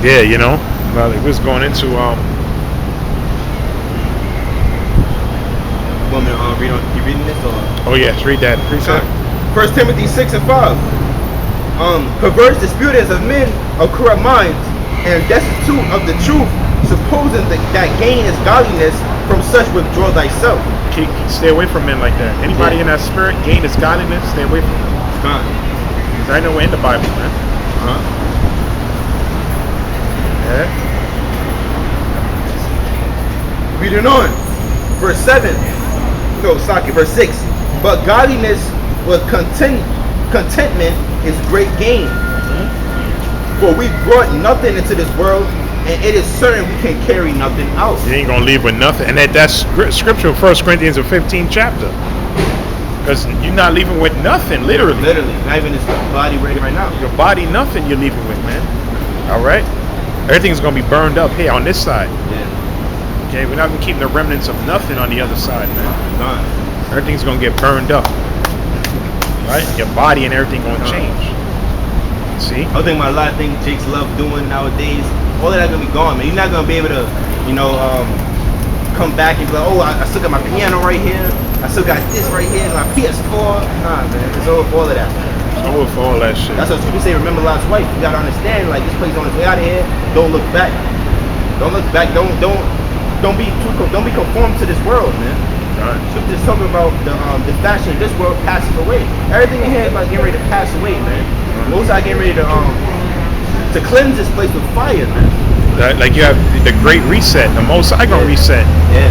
Yeah, you know, well, it was going into Woman, you reading this or? Oh yes, read that precept. 1 Timothy 6:5. Perverse disputers of men of corrupt minds and destitute of the truth, supposing that gain is godliness, from such withdraw thyself. Stay away from men like that. Anybody in that spirit, gain is godliness, stay away from them. Because I know we're in the Bible, man. Yeah. Reading on. Verse 7. No, verse 6. But godliness with contentment is great gain. For we brought nothing into this world, and it is certain we can carry nothing out. You ain't gonna leave with nothing. And that's scripture, 1 Corinthians the 15th chapter. Because you're not leaving with nothing, literally. Literally, not even this body right now. Your body, nothing you're leaving with, man. All right? Everything's gonna be burned up here on this side. Yeah. Okay, we're not gonna keep the remnants of nothing on the other side, man. Everything's gonna get burned up. Right? Your body and everything gonna change. See? I think about a lot of things Jake's love doing nowadays. All of that's gonna be gone, man. You're not gonna be able to, come back and be like, oh, I still got my piano right here. I still got this right here, my PS4. Nah, man, it's over for all of that. It's over for all that shit. That's what people say. Remember Lot's wife. You gotta understand, like, this place on its way out of here. Don't look back. Don't look back. Don't be conformed to this world, man. Right. Just talking about the fashion of this world passes away. Everything in here is about getting ready to pass away, man. Most are getting ready to cleanse this place with fire, man. Like you have the great reset. The Most High gonna reset. Yeah.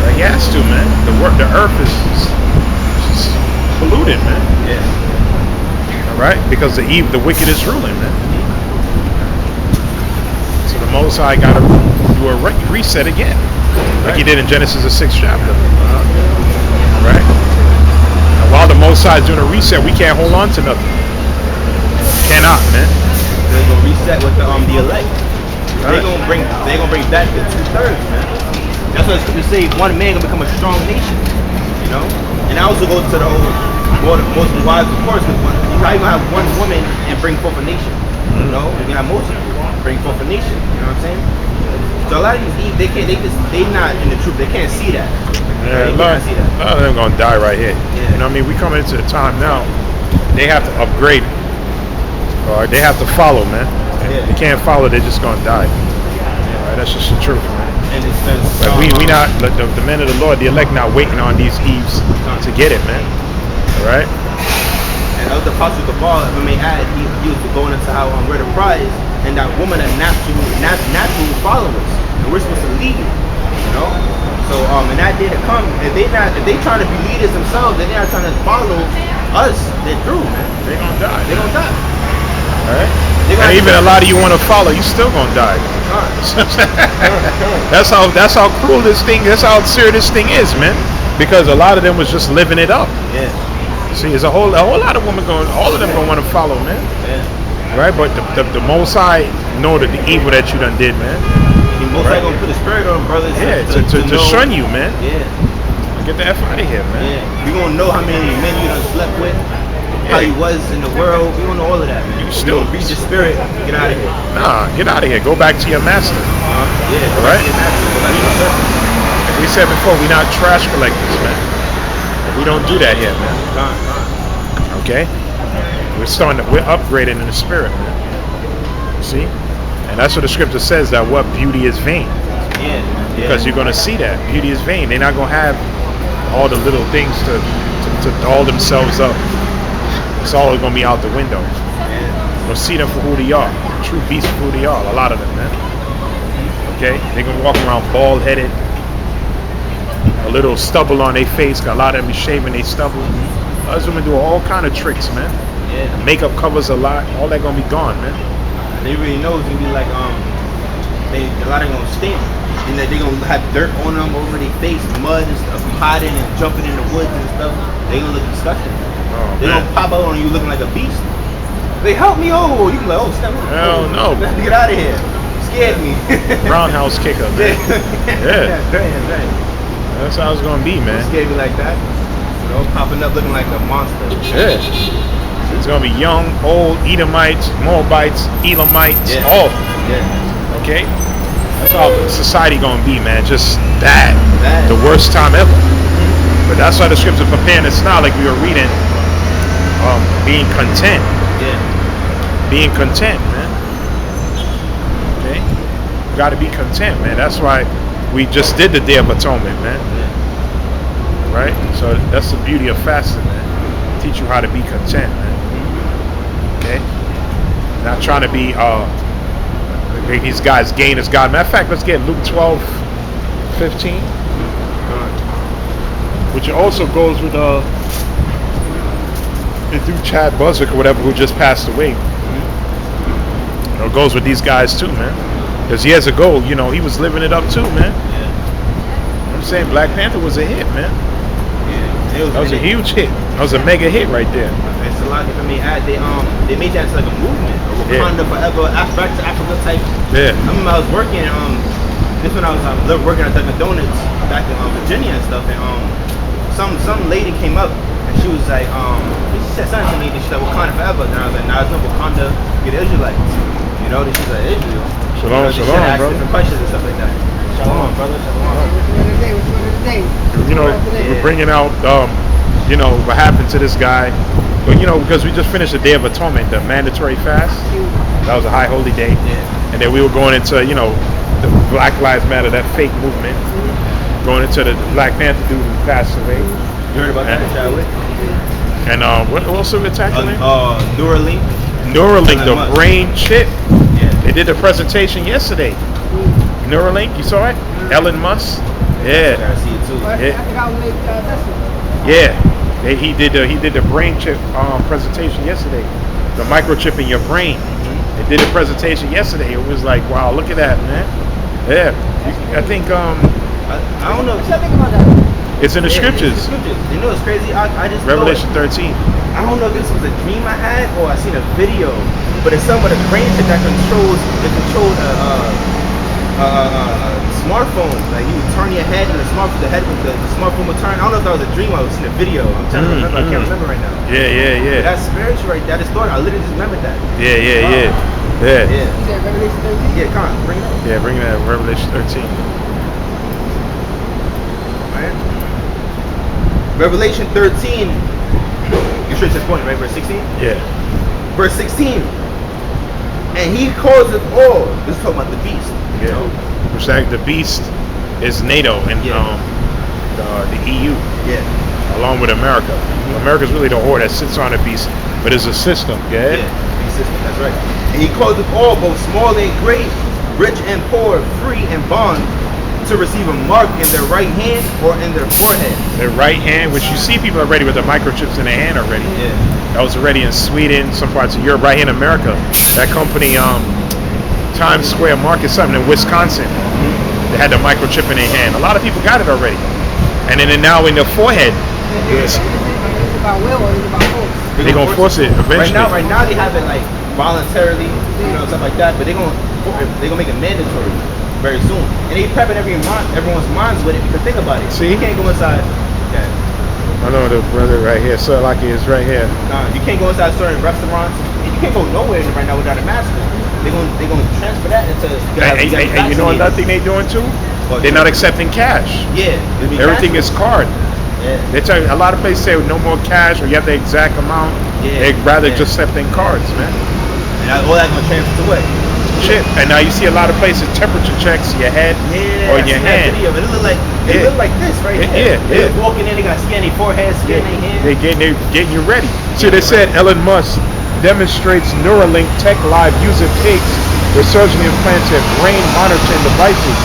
Like he has to, man. The earth is just polluted, man. Yeah. All right, because the wicked is ruling, man. So the Most High gotta do a reset again, like he did in Genesis the 6th chapter. Right. And while the Most High is doing a reset, we can't hold on to nothing. Cannot, man. They're gonna reset with the elect. They're gonna bring back the 2/3, man. That's what we say. One man gonna become a strong nation, you know. And I also go to the most wives, of course, because you can even have one woman and bring forth a nation. You know, you can have most of them bring forth a nation. You know what I'm saying? So a lot of these they not in the truth. They can't see that. Yeah, a lot of them gonna die right here. Yeah. You know what I mean? We coming into the time now. They have to upgrade. Or they have to follow, man. Yeah. They can't follow, they're just gonna die. Right? That's just the truth, man. And it's like we not the men of the Lord, the elect not waiting on these eves to get it, man. All right. And of the apostle Kabal, if I may add, he was going into how we're the prize, and that woman are natural followers, and we're supposed to lead, you know. So and that day to come, if they trying to be leaders themselves, and they're not trying to follow us, they're through, man. They're gonna die. They're gonna die. All right. And even a lot of you want to follow, you still gonna die. That's how cruel this thing. That's how serious this thing is, man. Because a lot of them was just living it up. Yeah. See, there's a whole lot of women going. All of them gonna want to follow, man. Yeah. Right, but the Most High know that the evil that you done did, man. The Most High gonna put a spirit on brothers. Yeah, to shun you, man. Yeah. Get the F out of here, man. Yeah. We gonna know how many men you done slept with. How he was in the world, we don't know all of that. You still reach your spirit, get out of here. Nah, get out of here. Go back to your master. Yeah, right? Like we said before, we're not trash collectors, man. We don't do that here, man. Okay? We're upgrading in the spirit, man. See? And that's what the scripture says, that what beauty is vain. Yeah. Because you're gonna see that. Beauty is vain. They're not gonna have all the little things to doll themselves up. It's all gonna be out the window. You'll see them for who they are. True beasts for who they are. A lot of them, man. Okay? They're gonna walk around bald headed, a little stubble on their face. Got a lot of them be shaving their stubble. Others women do all kind of tricks, man. Yeah. The makeup covers a lot. All that gonna be gone, man. They really know it's gonna be like a lot of them gonna stink. And that they gonna have dirt on them over their face, mud and stuff, hiding and jumping in the woods and stuff. They gonna look disgusting. Oh, they gonna pop out on you looking like a beast. They help me, oh, you can be like, oh, step up. Hell no. Get out of here. Scared me. Roundhouse kicker, man. Yeah. Dang. That's how it's gonna be, man. Scared me like that. You know, popping up looking like a monster. Yeah. It's gonna be young, old, Edomites, Moabites, Elamites, all. Yeah. Okay? That's how society gonna be, man. Just bad. Bad. The worst time ever. But that's why the scripture preparing us now, like we were reading, being content. Yeah. Being content, man. Okay? You gotta be content, man. That's why we just did the Day of Atonement, man. Right? So that's the beauty of fasting, man. Teach you how to be content, man. Okay? Not trying to be make these guys gain as God. Matter of fact, let's get Luke 12:15. Which also goes with the dude Chad Buzzard or whatever who just passed away. You know, it goes with these guys too, man. Because years ago, you know, he was living it up too, man. Yeah. I'm saying Black Panther was a hit, man. Yeah. That was a huge hit. That was a mega hit right there. It's a lot. I mean, they made that into like a movement, a Wakanda forever, back to Africa type. Yeah. I remember I was working. This when I was working at Dunkin' Donuts back in Virginia and stuff, and some lady came up and she was like, she said something to me, and she's like, Wakanda forever. And I was like, nah, it's no Wakanda, get Israelites. You know, then she's like, Israel. Shalom, you know, shalom, ask bro. different questions and stuff like that. Shalom, brother. Shalom. You know, we're bringing out, you know, what happened to this guy. But, you know, because we just finished the Day of Atonement, the mandatory fast. That was a high holy day. Yeah. And then we were going into, you know, the Black Lives Matter, that fake movement. Going into the Black Panther dude who passed away. You heard about that, Chadwick? And what else are we tackling? Neuralink. Neuralink, the brain chip. Yeah. They did the presentation yesterday. Neuralink, you saw it? Elon Musk. Yeah. I see it too. Yeah. He did the brain chip presentation yesterday. The microchip in your brain. They did a presentation yesterday. It was like, wow, look at that, man. Yeah. I think I don't know. Tell me about that. it's in the scriptures. It's scriptures. You know what's crazy? I just Revelation 13. I don't know if this was a dream I had or I seen a video, but it's some of the brain chip that controls smartphone. Like you would turn your head and the smartphone would turn. I don't know if that was a dream or I was in a video. I'm trying to remember. I can't remember right now. Yeah. But that's spiritual right there. I just thought I literally just remembered that. Yeah. You said Revelation 13? Yeah, come on, bring it up. Yeah, bring that Revelation 13. Right. Revelation 13. You're straight to the point, right? Verse 16? Yeah. Verse 16. And he calls it all. This is talking about the beast. You know? Which like the beast is NATO and the EU. Yeah. Along with America. America's really the whore that sits on the beast, but it's a system, Yeah, beast system, that's right. And he calls it all, both small and great, rich and poor, free and bond, to receive a mark in their right hand or in their forehead. Their right hand, which you see people already with the microchips in their hand already. Yeah. That was already in Sweden, some parts of Europe, right here in America. That company, Times Square Market, something in Wisconsin, they had the microchip in their hand. A lot of people got it already. And then now in their forehead. It's about will or it's about force? They're going to force it eventually. Right now they have it like voluntarily, you know, stuff like that, but they're gonna make it mandatory very soon. And they prepping everyone's minds with it, because think about it. See? You can't go inside. Okay. I know the brother right here, Sir Lucky is right here. Nah, you can't go inside certain restaurants. And you can't go nowhere right now without a mask. They're gonna transfer that into. And you know another thing they're doing too? They're not accepting cash. Yeah. Everything is card. Yeah. They tell you, a lot of places say no more cash or you have the exact amount. Yeah. They'd rather just accepting cards, man. And all that's gonna transfer to what? Chip. And now you see a lot of places temperature checks your head or your hand. Video. It look like this right here. They walking in, they got scan their forehead, scan their hand. They're getting you ready. See, they said Elon Musk demonstrates Neuralink tech live using pigs with surgically implanted brain monitoring devices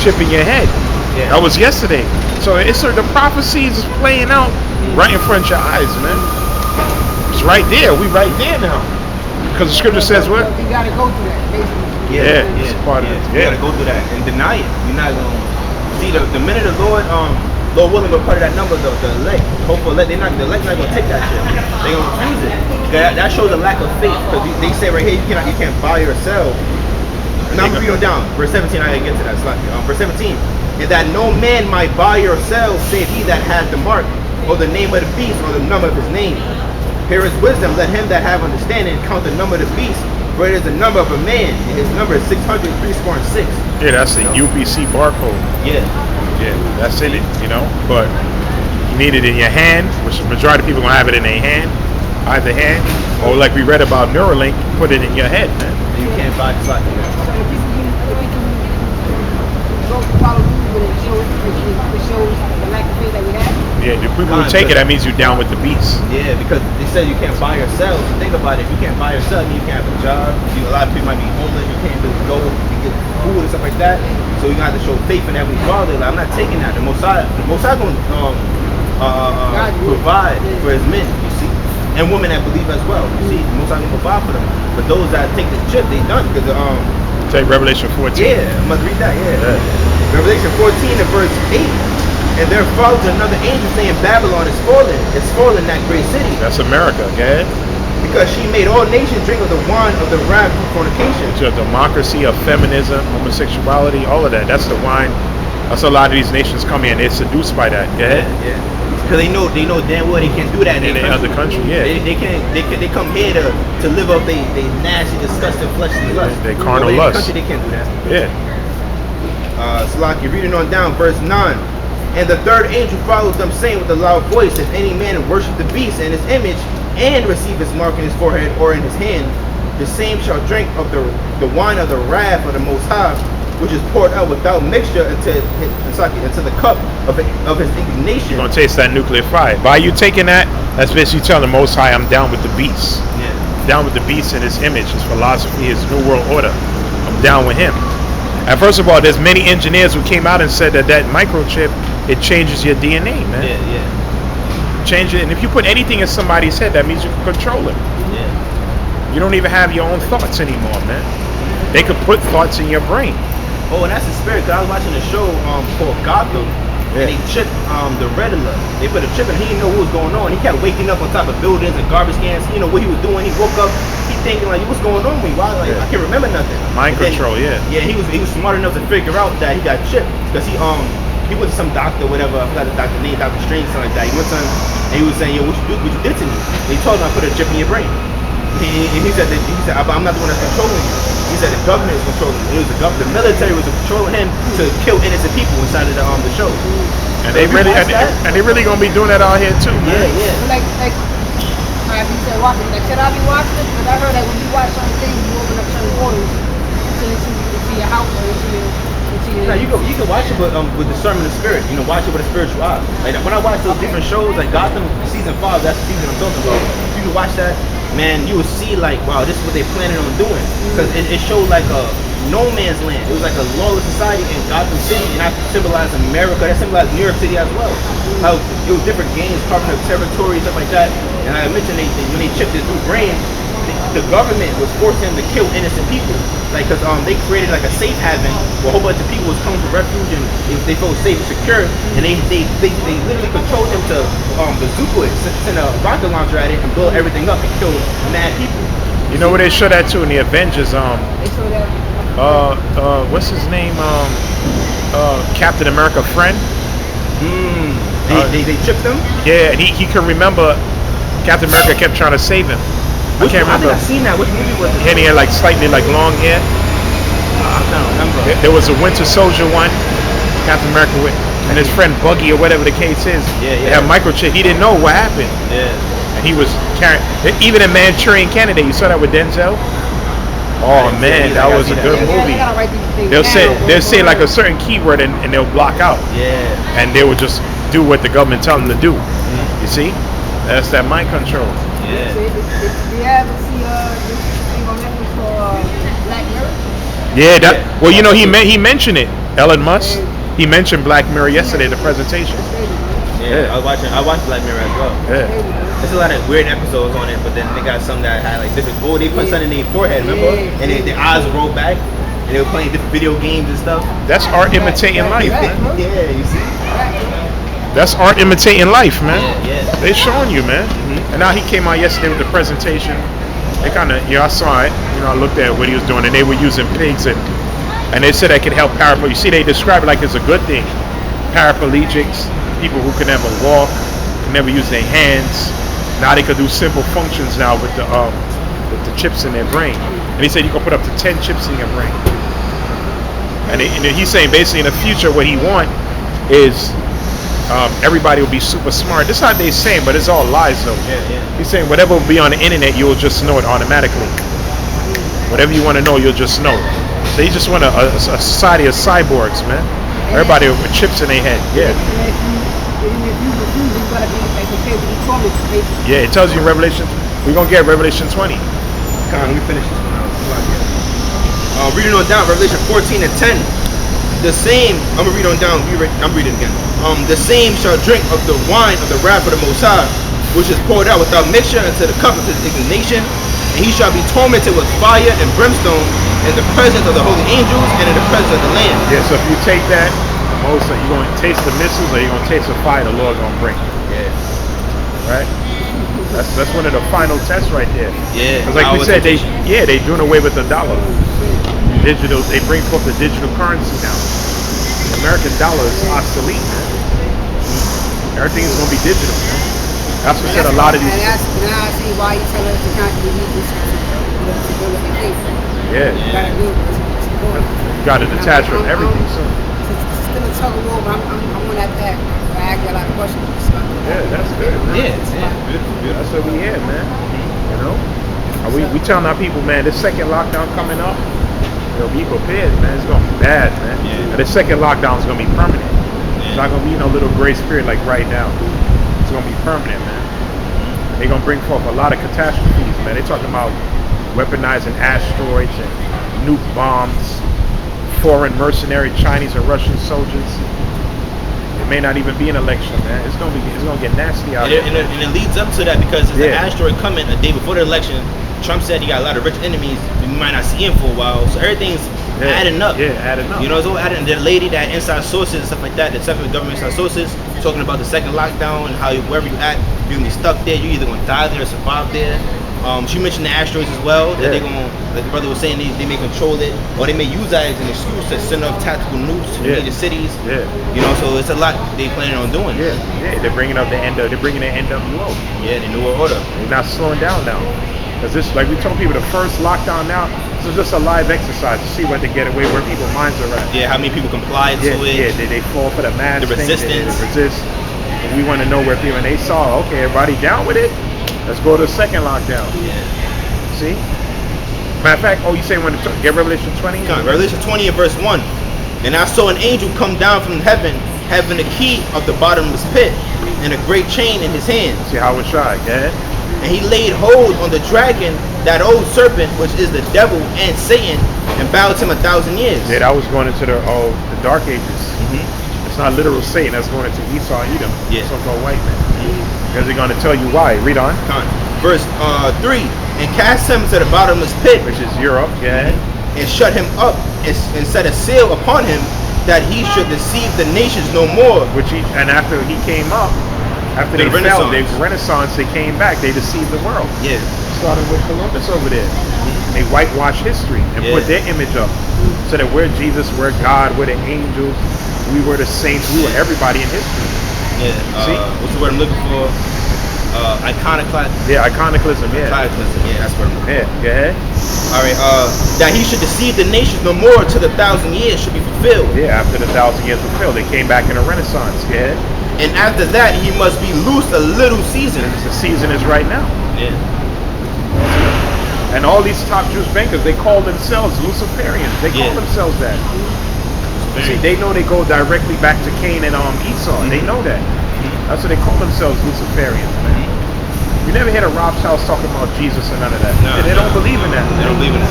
chipping your head. Yeah. That was yesterday. So the prophecies is playing out right in front of your eyes, man. It's right there. We right there now. Because the scripture says what? You gotta go through that, basically. It's part of it. You gotta go through that and deny it. You're not gonna see the minute the Lord willing, we're part of that number, the elect. Hopefully, the elect not gonna take that shit. They gonna refuse it. That shows a lack of faith, because they say right here you can't buy or sell. And I'm reading down verse 17. I gotta get to that. Verse 17. And that no man might buy or sell save he that hath the mark or the name of the beast or the number of his name. Here is wisdom. Let him that have understanding count the number of the beast. For it is the number of a man, and his number is 603 Yeah, that's the UPC barcode. Yeah. Yeah, that's in it, you know. But you need it in your hand, which the majority of people gonna have it in their hand, either hand, or like we read about Neuralink, put it in your head, man. You can't buy the socket. So if you go to follow rules, it shows the lack of faith that we have. Yeah, the people who take it, that means you're down with the beast. Yeah, because they said you can't buy or sell. So think about it. If you can't buy or sell, then you can't have a job. A lot of people might be homeless. You can't really go and get food and stuff like that. So you got to show faith in Heavenly Father. Like, I'm not taking that. The Most High going to provide for His men. You see, and women that believe as well. You see, the Most High going to provide for them. But those that take the chip, they done because Take Revelation 14. Yeah, I must read that. Yeah. Revelation 14 and verse 8. And there follows another angel saying, Babylon is fallen. It's fallen, that great city. That's America, okay? Because she made all nations drink of the wine of the wrath of fornication. It's a democracy of feminism, homosexuality, all of that. That's the wine. That's a lot of these nations come in. They're seduced by that. Yeah. Because they know damn well they can't do that in their other country. Yeah. They come here to live up they nasty, disgusting, fleshly lust. They carnal lust. Country, they can't do that. Yeah. Salaki, reading on down, verse 9. And the third angel followed them, saying with a loud voice, if any man worship the beast and his image, and receive his mark in his forehead or in his hand, the same shall drink of the wine of the wrath of the Most High, which is poured out without mixture into the cup of his indignation. You're gonna taste that nuclear fire. By you taking that, that's basically telling the Most High, I'm down with the beast. Yeah. Down with the beast and his image, his philosophy, his new world order. I'm down with him. And first of all, there's many engineers who came out and said that microchip, it changes your DNA, man. Yeah. Change it, and if you put anything in somebody's head, that means you can control it. Yeah. You don't even have your own thoughts anymore, man. They could put thoughts in your brain. Oh, and that's the spirit. Cause I was watching a show called Gotham, and they chipped the Riddler. They put a chip in. He didn't know what was going on. He kept waking up on top of buildings and garbage cans. You know what he was doing. He woke up. He thinking like, what's going on with me? Why? Like I can't remember nothing. Mind control, yeah. Yeah, he was smart enough to figure out that he got chipped because he went to some doctor, whatever. I forgot the doctor name, Dr. Strange, something like that. He went to him and he was saying, yo, what you did to me? And he told him I put a chip in your brain. And he said, I'm not the one that's controlling you. He said the government is controlling you. It was the military was controlling him to kill innocent people inside of the show. And they really gonna be doing that out here too, man. Yeah. Like you said, watching. Like, should I be watching it? Because I heard that when you watch certain things, you open up certain portals into your house or into your. Now you can watch it, but with discernment of spirit. You know, watch it with a spiritual eye. Like when I watch those different shows, like Gotham season 5, that's the season I'm talking about. You can watch that, man. You will see like, wow, this is what they planning on doing. Because it showed like a no man's land. It was like a lawless society in Gotham City, and that symbolized America. That symbolized New York City as well. How it was different gangs carving up territory, stuff like that. And I mentioned when they chipped his new brain, the government was forcing them to kill innocent people, like because they created like a safe haven where a whole bunch of people was coming for refuge and they felt safe and secure, and they literally controlled them to bazooka it, send a rocket launcher at it, and blow everything up and kill mad people. You know where they show that too in the Avengers? They show that. What's his name? Captain America friend. They chipped him. Yeah, and he can remember. Captain America kept trying to save him. I can't remember. I think I've seen that. Which movie was it? And he had like slightly like long hair. I don't remember. There was a Winter Soldier one, Captain America with, and his friend Buggy or whatever the case is. Yeah. They had microchip. He didn't know what happened. Yeah. And he was carrying. Even in Manchurian Candidate, you saw that with Denzel. Oh man, that was a good movie. They'll say like a certain keyword and they'll block out. Yeah. And they will just do what the government tell them to do. You see? That's that mind control. Yeah. Did you ever see this thing on Netflix called Black Mirror? Yeah. Well, you know, he mentioned it. Elon Musk. He mentioned Black Mirror yesterday at the presentation. Yeah. I watched Black Mirror as well. Yeah. There's a lot of weird episodes on it, but then they got some that had like different. Oh, they put something in their forehead, remember? And their eyes would roll back, and they were playing different video games and stuff. That's art imitating life, man. Yeah, you see. That's art imitating life, man. Yeah. They showing you, man. And now he came out yesterday with the presentation. They kind of, I saw it. I looked at what he was doing, and they were using pigs, and they said that could help paraplegics. You see, they describe it like it's a good thing. Paraplegics, people who can never walk, can never use their hands, Now they could do simple functions now with the chips in their brain. And he said you can put up to 10 chips in your brain. And he's saying basically in the future what he want is everybody will be super smart. This is how they're saying, but it's all lies though. He's saying whatever will be on the internet, you'll just know it automatically. Whatever you want to know, you'll just know. So he just want a society of cyborgs, man. Everybody with chips in their head. Yeah. Yeah, it tells you in Revelation. We're gonna get Revelation 20. Come on, let me finish this one out. Reading on down, Revelation 14 and 10. The same, I'm gonna read on down. I'm reading again. The same shall drink of the wine of the wrath of the Most High, which is poured out without mixture into the cup of his indignation, and he shall be tormented with fire and brimstone in the presence of the holy angels and in the presence of the Lamb. Yeah. So if you take that, most you're gonna taste the missiles or you're gonna taste the fire the Lord gonna bring. Yeah. Right. That's one of the final tests right there. Yeah. Because like we said, they doing away with the dollar. Digital, they bring forth the digital currency now. The American dollar is obsolete, man. Everything's gonna be digital, man. That's what said a lot of these. Now I see why you tell us to constantly use this to go with the faith. Yeah. You got to detach from everything soon. It's still a tug of war, but I'm on that back. I ask a lot of questions. Yeah, that's good, man. Yeah. That's what we had, man. You know, we telling our people, man, this second lockdown coming up, be prepared, man. It's gonna be bad, man. Yeah. And the second lockdown is gonna be permanent. It's not gonna be no little grace period like right now. It's gonna be permanent, man. They're gonna bring forth a lot of catastrophes, man. They're talking about weaponizing asteroids and nuke bombs, foreign mercenary Chinese and Russian soldiers. It may not even be an election, man. It's gonna get nasty out there. And it leads up to that because there's an asteroid coming a day before the election. Trump said he got a lot of rich enemies we might not see him for a while, so everything's adding up. Yeah, adding up. You know, it's all adding. The lady that inside sources and stuff like that, the separate government inside sources, talking about the second lockdown and how wherever you at, you're gonna be stuck there. You're either gonna die there or survive there. She mentioned the asteroids as well. That they're gonna, like the brother was saying, they may control it, or they may use that as an excuse to send off tactical nukes to major cities. Yeah. You know, so it's a lot they planning on doing. Yeah. They're bringing up the NWO. Yeah, the New World Order. They're not slowing down now. Because this, like we told people, the first lockdown now, this is just a live exercise to see what they get away, where people's minds are at. Yeah, how many people comply to it. Yeah, they fall for the mask the thing, resistance. they resist. And we want to know where people, and they saw, okay, everybody down with it, let's go to the second lockdown. Yeah. See? Matter of fact, you say when to get Revelation 20? Revelation 20 and verse 1. And I saw an angel come down from heaven, having the key of the bottomless pit, and a great chain in his hand. See how it's shy, yeah? And he laid hold on the dragon, that old serpent, which is the devil and Satan, and bound him 1,000 years. Yeah, that was going into the dark ages. It's not literal Satan, that's going into Esau and Edom, so-called white men. Because they're going to tell you why. Read on. Verse 3. And cast him to the bottomless pit, which is Europe, and shut him up, and set a seal upon him, that he should deceive the nations no more. And after he came up, after they fell, the Renaissance, they came back, they deceived the world. Yeah. Starting with Columbus over there. They whitewashed history and put their image up. So that we're Jesus, we're God, we're the angels, we were the saints, we were everybody in history. Yeah. See? What's the word I'm looking for? Iconoclasm. Yeah, iconoclasm, Iconoclasm, yeah, that's what I'm looking for. Yeah, Alright, that he should deceive the nations no more till the 1,000 years should be fulfilled. Yeah, after the 1,000 years fulfilled, they came back in a Renaissance, And after that, he must be loosed a little season. The season is right now. Yeah. And all these top Jewish bankers, they call themselves Luciferians. They call themselves that. See, they know they go directly back to Cain and Esau. They know that. That's what they call themselves, Luciferians, man. You never hear the Rothschilds talking about Jesus and none of that. No, they don't believe in that. They don't believe in that.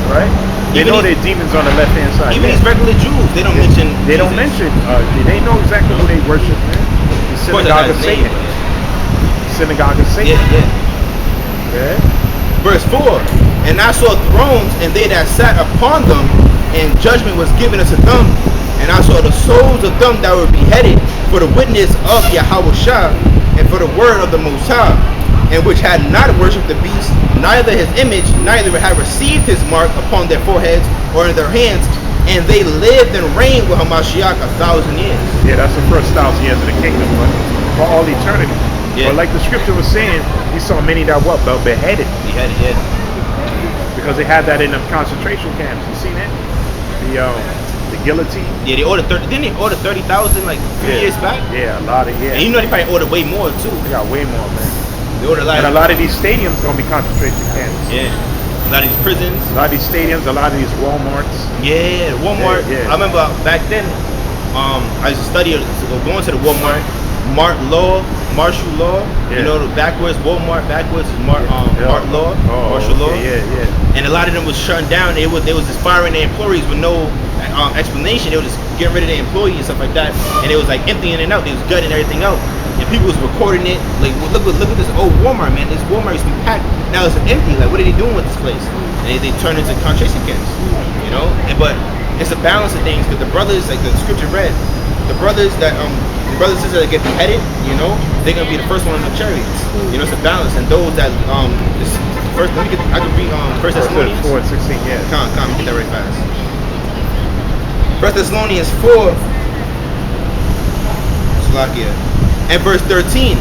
Right? They know they're demons on the left-hand side. Even these regular Jews, they don't mention. They don't mention. They know exactly who they worship, man. The synagogue of Satan. Synagogue of Satan. Yeah. Verse 4. And I saw thrones, and they that sat upon them, and judgment was given unto them. And I saw the souls of them that were beheaded for the witness of Yahawashi, and for the word of the Most High, and which had not worshipped the beast, neither his image, neither had received his mark upon their foreheads or in their hands, and they lived and reigned with Hamashiach 1,000 years. Yeah, that's the first 1,000 years of the kingdom, but for all eternity. Yeah. But like the scripture was saying, he saw many that what? But beheaded. Yeah. Because they had that in the concentration camps. You seen it? The guillotine. Yeah, they ordered 30. Didn't they order 30,000 like 3 years back? Yeah, a lot of And you know they probably ordered way more too. They got way more, man. They ordered a lot. And a lot of these stadiums gonna be concentration camps. Yeah. A lot of these prisons. A lot of these stadiums, a lot of these Walmarts. Yeah, Walmart. Yeah. I remember back then, I used to study, going to the Walmart, martial law. Yeah. You know, the backwards Walmart, backwards is martial law, martial law. Yeah. And a lot of them was shutting down. They was just firing their employees with no explanation. They were just getting rid of their employees and stuff like that. And it was like emptying it out. They was gutting everything out. And people was recording it. Like, look at this old Walmart, man. This Walmart used to be packed. Now it's empty. Like, what are they doing with this place? And they turned into concentration camps. You know. But it's a balance of things, because the brothers, like the scripture read, the brothers and sisters that get beheaded, you know, they're gonna be the first one on the chariots. You know, it's a balance. And those that first, I can read 1 Thessalonians 4:16. Yeah. Come get that right fast. 1 Thessalonians 4, Slovakia, and verse 13.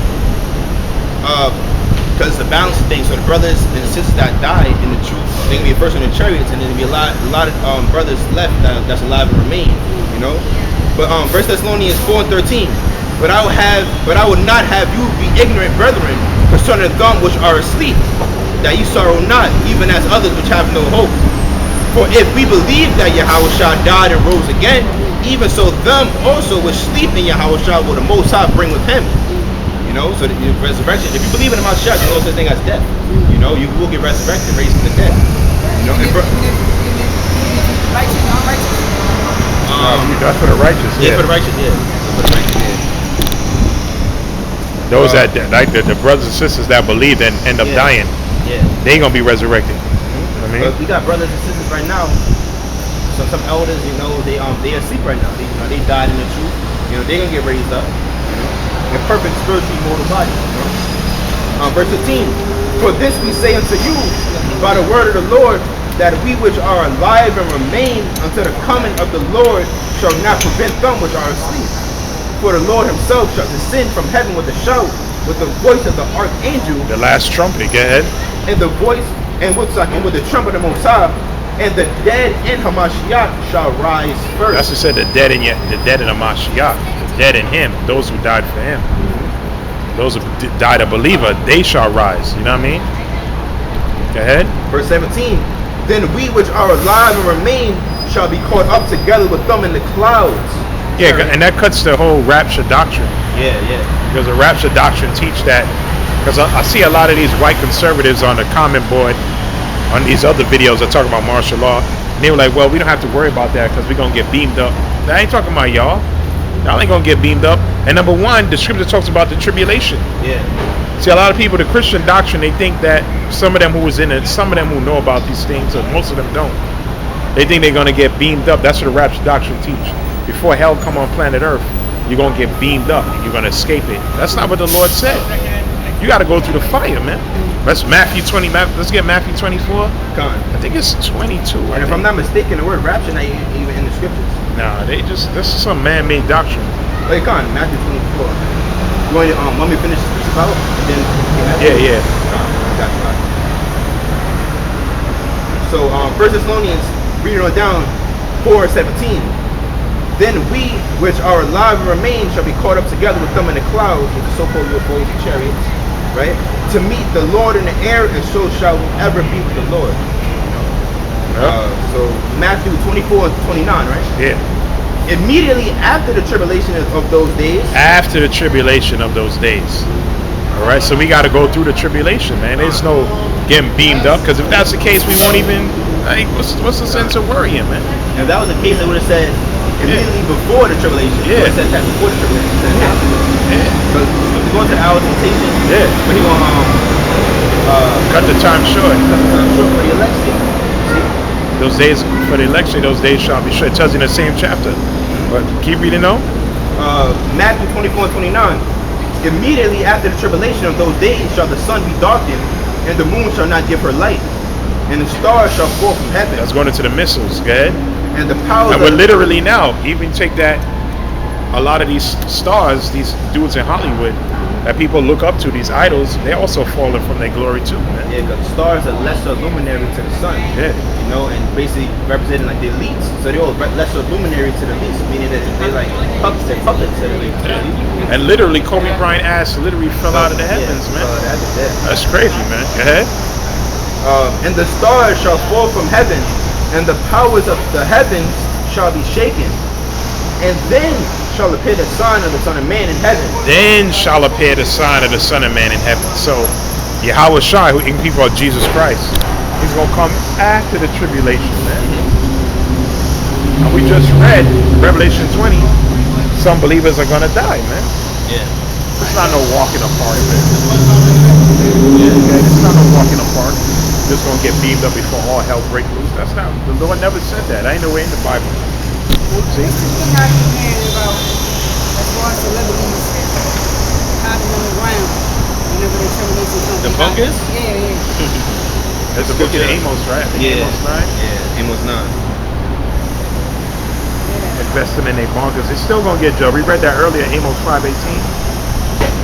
Because it's a balance of things. So the brothers and the sisters that died in the truth, they're gonna be the first on the chariots, and there's gonna be a lot of brothers left that's alive and remain. You know. But 1 Thessalonians 4:13. But I will not have you be ignorant, brethren, concerning them which are asleep, that ye sorrow not, even as others which have no hope. For if we believe that Yahawashi died and rose again, even so them also which sleep in Yahawashi will the Most High bring with him. You know, so the resurrection. If you believe in the Mashiach, there's no such thing as death. You know, you will get resurrected, raised from the dead. You know, that's for the righteous. Yeah, for the righteous. Yeah, for the righteous. Yeah. Those that like the brothers and sisters that believe and end up dying, they ain't gonna be resurrected. I mean, but we got brothers and sisters right now. Some elders, you know, they asleep right now. They died in the truth. You know, they gonna get raised up. You know, in perfect spiritual immortal body. You know? Verse 15. For this we say unto you by the word of the Lord, that we which are alive and remain until the coming of the Lord shall not prevent them which are asleep. For the Lord himself shall descend from heaven with a shout, with the voice of the archangel, the last trumpet. Go ahead. And the voice and with the trumpet of Most High, and the dead in Hamashiach shall rise first. That's what said, the dead in the Mashiach, the dead in him, those who died for him. Those who died a believer, they shall rise. You know what I mean? Go ahead. Verse 17. Then we which are alive and remain shall be caught up together with them in the clouds. Yeah, and that cuts the whole rapture doctrine. Yeah. Because the rapture doctrine teach that. Because I see a lot of these white conservatives on the comment board on these other videos that talk about martial law. And they were like, well, we don't have to worry about that because we're going to get beamed up. I ain't talking about y'all. Y'all ain't going to get beamed up. And number one, the scripture talks about the tribulation. Yeah. See, a lot of people, the Christian doctrine, they think that some of them who was in it, some of them who know about these things, or most of them don't. They think they're going to get beamed up. That's what the rapture doctrine teach. Before hell come on planet Earth, you're going to get beamed up and you're going to escape it. That's not what the Lord said. You got to go through the fire, man. Let's Matthew 20. Let's get Matthew 24. I think it's 22. And if I'm not mistaken, the word rapture not even in the scriptures. Nah, this is some man-made doctrine. Wait, Matthew 24. You want me to finish this out? And then Yeah. Got you. So 1 Thessalonians, reading on down, 4:17. Then we which are alive and remain shall be caught up together with them in the clouds, with the so-called UFOs and chariots, right? To meet the Lord in the air, and so shall we ever be with the Lord. So Matthew 24:29, right? Yeah. Immediately after the tribulation of those days. After the tribulation of those days. All right, so we got to go through the tribulation, man. There's no getting beamed up, because if that's the case, we won't even. Like, what's the sense of worrying, man? If that was the case, they would have said immediately before the tribulation. Yeah. It said that before the tribulation. So we're going to the hour of temptation. Yeah. But he gonna cut the time short. Cut the time short for the election. See? Those days for the election, those days shall be short. It tells you in the same chapter. But keep reading though. Matthew 24:29. Immediately after the tribulation of those days shall the sun be darkened, and the moon shall not give her light, and the stars shall fall from heaven. That's going into the missiles, go ahead. And the powers. And we're literally now, even take that, a lot of these stars, these dudes in Hollywood, that people look up to, these idols, they're also falling from their glory too, man. Yeah, because the stars are lesser luminary to the sun. Yeah. You know, and basically representing like the elites. So they're all lesser luminary to the elites, meaning that they're like puppets to the elites. And literally, Kobe Bryant ass literally fell out of the heavens, man. That's crazy, man. Go ahead. And the stars shall fall from heaven, and the powers of the heavens shall be shaken. And then shall appear the sign of the Son of Man in heaven. Then shall appear the sign of the Son of Man in heaven. So, Yahawashi, who in people are Jesus Christ, he's going to come after the tribulation, man. And we just read Revelation 20. Some believers are going to die, man. Yeah. It's not no walk in the park, man. It's not no walk in the park. Just going to get beamed up before all hell breaks loose. That's not, the Lord never said that. I ain't nowhere in the Bible. See? This is the thing I keep hearing about as far as celebrities hiding on the ground whenever they terminate something. The bunkers? Yeah. There's a book in Amos, right? Amos 9. Yeah, Amos 9. Investing in their bunkers. They're still going to get judged. We read that earlier, Amos 5:18.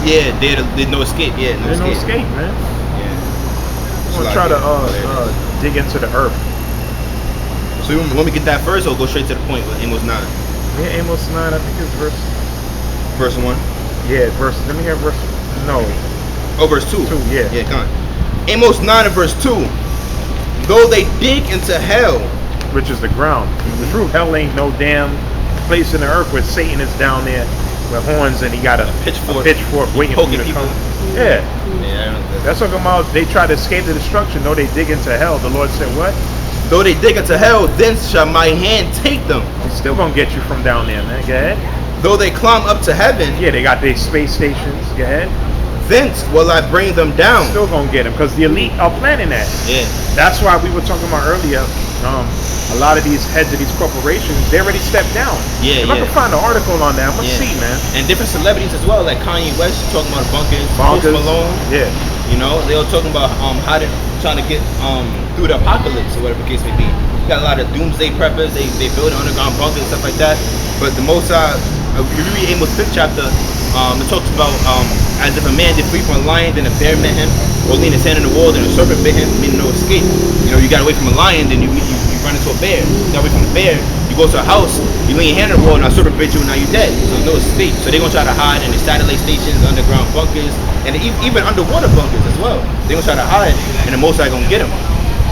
Yeah, there's no escape. Yeah, There's no escape, man. Yeah. I'm going to try to dig into the earth. So you want me to get that first or go straight to the point with Amos 9? Yeah, Amos 9, I think it's Verse 1? Yeah, let me hear verse, no. Oh, verse 2? 2, yeah. Yeah, come on. Amos 9 and verse 2. Though they dig into hell, Which is the ground. The true hell ain't no damn place in the earth where Satan is down there with horns and he got a pitchfork waiting for you to come. Yeah. That's talking about they try to escape the destruction. No, they dig into hell. The Lord said what? though they dig into hell, then shall my hand take them. It's still gonna get you from down there, man. Go ahead. Though they climb up to heaven, Yeah, they got their space stations. Go ahead. thence will I bring them down. Still gonna get them because the elite are planning that. Yeah. That's why we were talking about earlier. A lot of these heads of these corporations, they already stepped down. Yeah, If I can find an article on that, I'm gonna see, man. And different celebrities as well, like Kanye West talking about bunkers, Bonkers. Post Malone. Yeah. You know, they were talking about how they're trying to get through the apocalypse or whatever the case may be. You got a lot of doomsday preppers, they build underground bunkers and stuff like that. But the most if you read Amos 5th chapter, it talks about as if a man did flee from a lion, then a bear met him, or lean his hand in the wall, then a serpent bit him, meaning no escape. You know, you got away from a lion, then you run into a bear. You got away from a bear, you go to a house, you lean your hand in the wall, and a serpent bit you, and now you're dead. So no escape. So they're gonna try to hide in the satellite stations, underground bunkers, and even underwater bunkers as well. They're gonna try to hide, and the Most High gonna get them.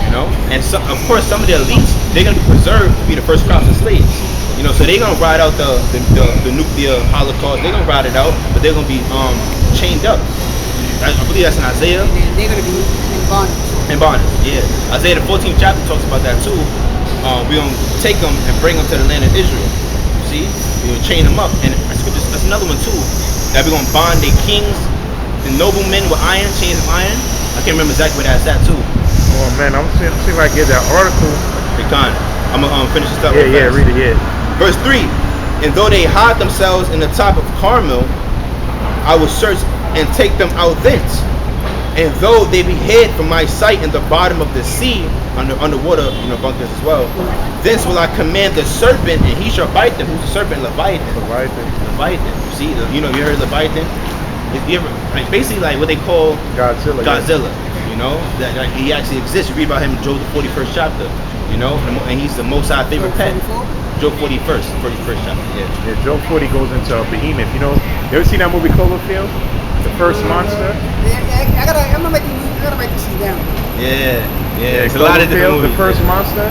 You know, and of course some of the elites, they're gonna be preserved to be the first crops and slaves. You know, so they're gonna ride out the nuclear holocaust. They're gonna ride it out, but they're gonna be chained up. I believe that's in Isaiah. They're gonna be in bondage. In bondage, yeah. Isaiah the 14th chapter talks about that too. We're gonna take them and bring them to the land of Israel. See, we're gonna chain them up, and that's another one too. That we're gonna bond their kings and noblemen with iron, chains of iron. I can't remember exactly where that's at too. Oh man, I'm seeing if I get that article. Hey, Con, I'm gonna finish this up. Yeah, read it. Yeah. Verse 3, and though they hide themselves in the top of Carmel, I will search and take them out thence. And though they be hid from my sight in the bottom of the sea, underwater, bunkers as well, thence will I command the serpent, and he shall bite them. Who's the serpent? Leviathan. Leviathan. You see, you heard Leviathan? Basically like what they call Godzilla. You know, that he actually exists. You read about him in Job the 41st chapter. You know, and he's the Most High favorite pet. Job 41st chapter. Yeah, Job 40 goes into a behemoth. You know, you ever seen that movie Cloverfield? The first monster? I gotta write this shit down. Yeah. It's a lot of different Cloverfield, movies. the first monster.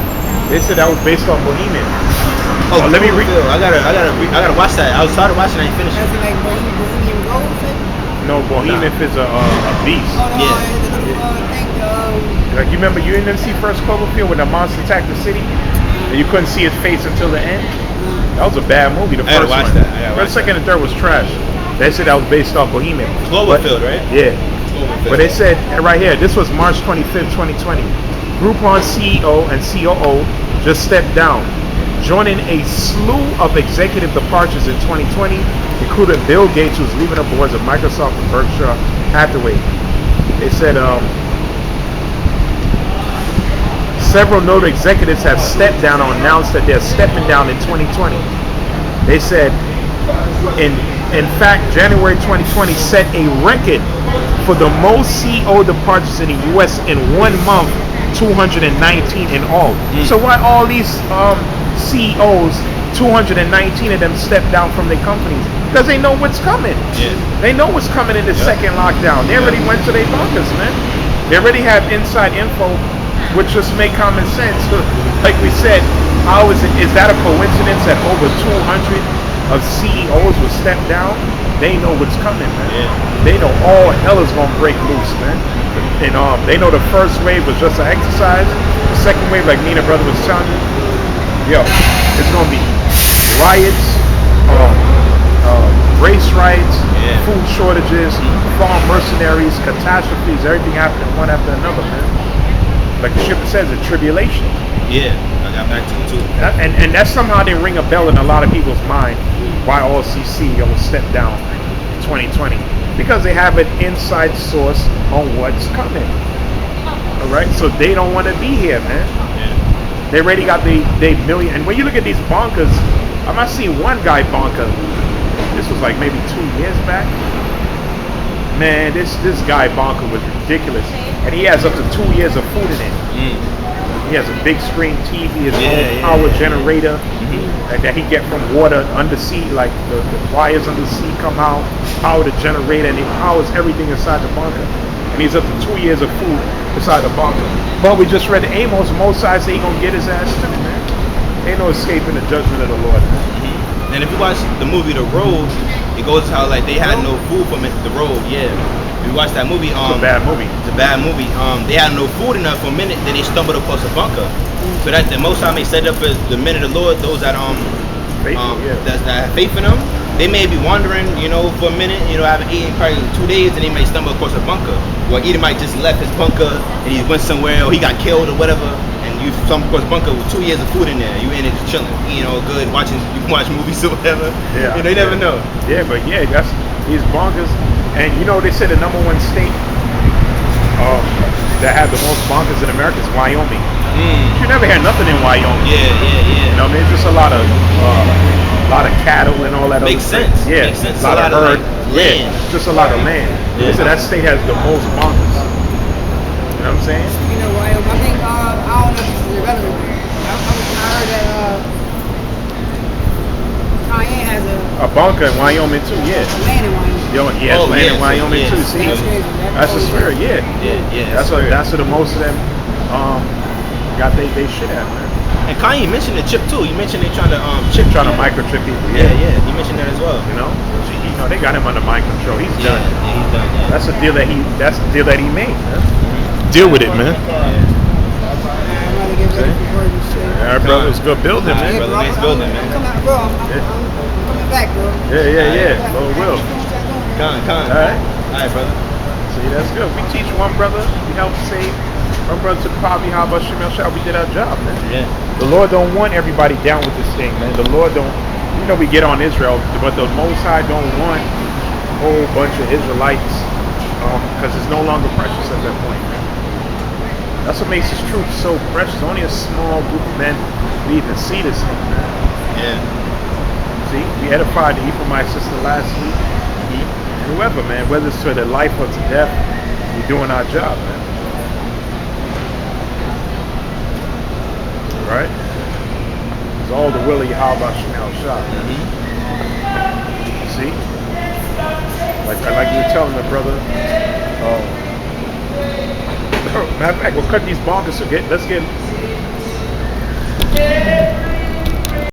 They said that was based on Bohemian. Oh, let me read. I gotta watch that. I started watching it and I ain't finished As it. in like Bohemian Grove. No, Bohemian is a beast. Oh no, Yeah. the little thing. Like you remember, you didn't see first Cloverfield when the monster attacked the city, and you couldn't see his face until the end. That was a bad movie. The I gotta first watch one. that. I gotta watch First, second, and third was trash. They said that was based off Bohemian. Cloverfield, right? Yeah. Cloverfield. But they said right here, this was March 25th, 2020. Groupon CEO and COO just stepped down, joining a slew of executive departures in 2020, including Bill Gates, who's leaving the boards of Microsoft and Berkshire Hathaway. They said several notable executives have stepped down or announced that they're stepping down in 2020. They said in In fact, January 2020 set a record for the most CEO departures in the U.S. in 1 month, 219 in all. So why all these CEOs, 219 of them stepped down from their companies? Because they know what's coming. Yeah. They know what's coming in the second lockdown. They already went to their bunkers, man. They already have inside info, which just make common sense. Like we said, how is that a coincidence that over 200 of CEOs will step down? They know what's coming, man. Yeah. They know all hell is gonna break loose, man. And they know the first wave was just an exercise. The second wave, like me and the brother was telling you, yo, it's gonna be riots, race riots, food shortages, farm mercenaries, catastrophes, everything happening one after another, man. Like the ship says, a tribulation. Yeah, I got back to it too. And that's somehow they ring a bell in a lot of people's mind why all CEOs step down in 2020. Because they have an inside source on what's coming. Alright? So they don't want to be here, man. Yeah. They already got they million. And when you look at these bonkers, I'm not seeing one guy bonker. This was like maybe 2 years back. Man, this guy bonker was ridiculous. And he has up to 2 years of food in it. He has a big screen TV, his own power generator that he get from water undersea, like the wires under the sea come out, power the generator, and it powers everything inside the bunker. And he's up to 2 years of food inside the bunker. But we just read Amos, Mosai say he gonna get his ass too, man. Ain't no escaping the judgment of the Lord, man. And if you watch the movie The Road, it goes how like they had no food from it. The Road, yeah. If you watch that movie, It's a bad movie. It's a bad movie. They had no food enough for a minute, then they stumbled across a bunker. So that the most time they set up as the men of the Lord, those that that have faith in them, they may be wandering, for a minute, haven't eaten probably 2 days, and they may stumble across a bunker. Or either might just left his bunker and he went somewhere, or he got killed or whatever, and you stumble across a bunker with 2 years of food in there. You in it just chilling, good, you can watch movies or whatever. Yeah. You never know. Yeah, but that's these bonkers. And they said the number one state that had the most bonkers in America is Wyoming. You never hear nothing in Wyoming. Yeah. I mean, just a lot of cattle and all that. Makes other sense. stuff. Yeah, Makes sense. a lot of herd. Land. Just a lot of land. Yeah. So that state has the most bonkers. You know what I'm saying? Wyoming. I think I don't know if this is irrelevant. I heard that Kanye has a bunker in Wyoming too. Yeah. Land in Wyoming. Land in Wyoming too. See, That's crazy. that's the spirit. Yeah. That's what the most of them got they shit at, man. And Kanye mentioned the chip too. He mentioned they trying to trying to microchip people. Yeah. He mentioned that as well. They got him under mind control. He's done. Yeah, he's done. Yeah. That's the deal that he made, man. Deal with it, man. All right, brother. It's good building, man. Brother, nice building, man. I'm coming back, bro. Yeah. Lord will. Con. All right. All right, brother. See, that's good. We teach one brother. We help save. One brother to the poverty. Yahawashi. We did our job, man. Yeah. The Lord don't want everybody down with this thing, man. The Lord don't. We get on Israel, but the Most High don't want a whole bunch of Israelites because it's no longer precious at that point, man. That's what makes His truth so precious. Only a small group of men we even see this thing, man. Yeah. See, we edified the Ephraimite sister last week. Whoever, man, whether it's to the life or to death, we're doing our job, man. All right? It's all the will of Yahawah Shemel Shah. See? Like you were telling the brother. Matter of fact, we'll cut these bonkers. Let's get